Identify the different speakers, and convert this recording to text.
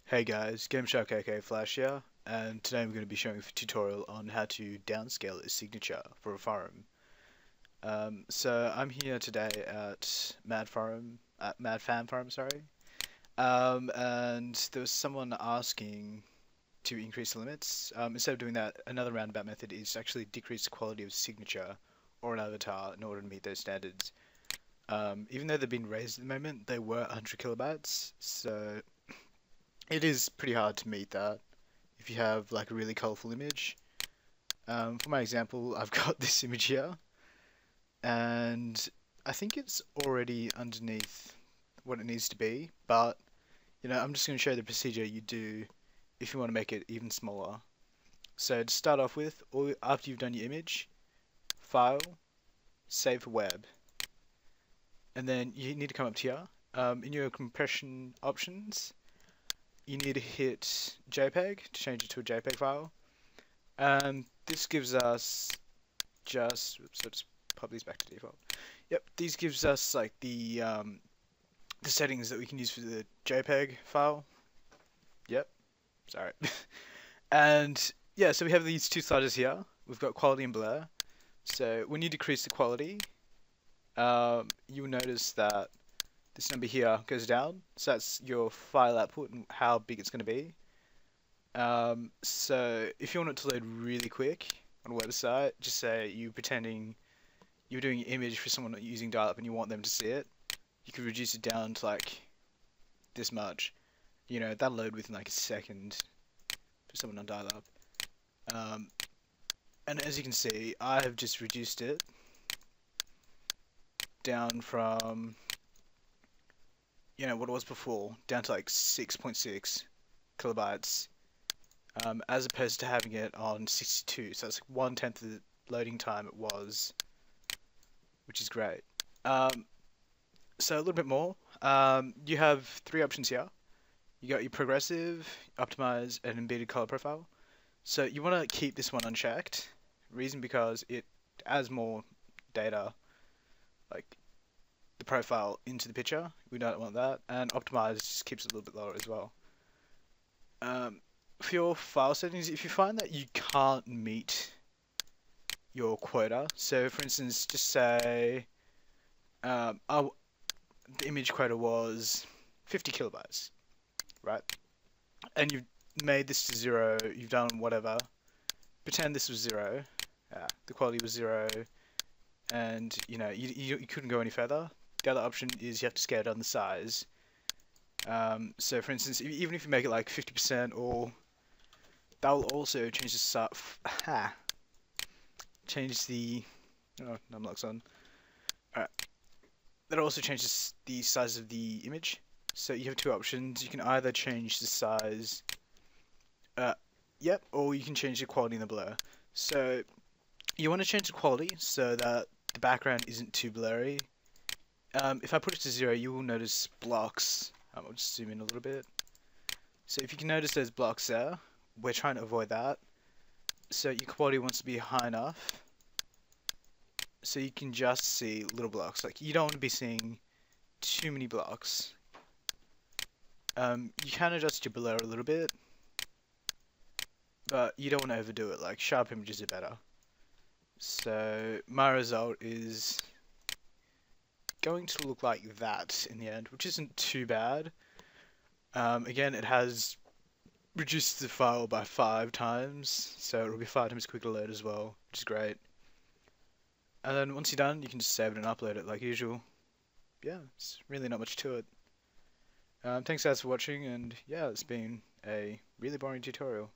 Speaker 1: Hey guys, GameShark aka Flash here, and today I'm going to be showing a tutorial on how to downscale a signature for a forum. So I'm here today at Mad Fan Forum, sorry. And there was someone asking to increase the limits. Instead of doing that, another roundabout method is to actually decrease the quality of signature or an avatar in order to meet those standards. Even though they've been raised at the moment, they were 100 kilobytes, so it is pretty hard to meet that if you have like a really colorful image. For my example, I've got this image here, and I think it's already underneath what it needs to be, but I'm just going to show the procedure you do if you want to make it even smaller. So to start off with, after you've done your image, File, Save for Web, and then you need to come up to here. In your compression options, you need to hit JPEG to change it to a JPEG file. This gives us oops, I'll just pop these back to default. Yep, these gives us like the settings that we can use for the JPEG file. Yep, sorry. And yeah, so we have these two sliders here. We've got quality and blur. So when you decrease the quality, you will notice that this number here goes down. So that's your file output and how big it's going to be. So if you want it to load really quick on a website, just say you pretending you're doing an image for someone using dial-up and you want them to see it, you could reduce it down to like this much. That'll load within like a second for someone on dial-up. And as you can see, I have just reduced it down from what it was before, down to like 6.6 kilobytes. As opposed to having it on 62, so that's like 1/10 of the loading time it was, which is great. So a little bit more. You have three options here. You got your progressive, optimize, and embedded color profile. So you want to keep this one unchecked. Reason because it adds more data, like the profile, into the picture. We don't want that. And optimize just keeps it a little bit lower as well. For your file settings, if you find that you can't meet your quota, so for instance, just say the image quota was 50 kilobytes, right? And you've made this to 0, you've done whatever. Pretend this was 0, the quality was 0, and you couldn't go any further. The other option is you have to scale down the size. So for instance, even if you make it like 50%, or that will also change the numlocks on. Alright. That also changes the size of the image. So you have two options. You can either change the size, or you can change the quality and the blur. So you want to change the quality so that the background isn't too blurry. If I put it to 0, you will notice blocks. I'll just zoom in a little bit. So if you can notice those blocks there, we're trying to avoid that. So your quality wants to be high enough so you can just see little blocks. Like, you don't want to be seeing too many blocks. You can adjust your blur a little bit, but you don't want to overdo it. Like, sharp images are better. So my result is going to look like that in the end, which isn't too bad. Again, it has reduced the file by 5 times, so it'll be 5 times quicker to load as well, which is great. And then once you're done, you can just save it and upload it like usual. Yeah, it's really not much to it. Thanks guys for watching, and yeah, it's been a really boring tutorial.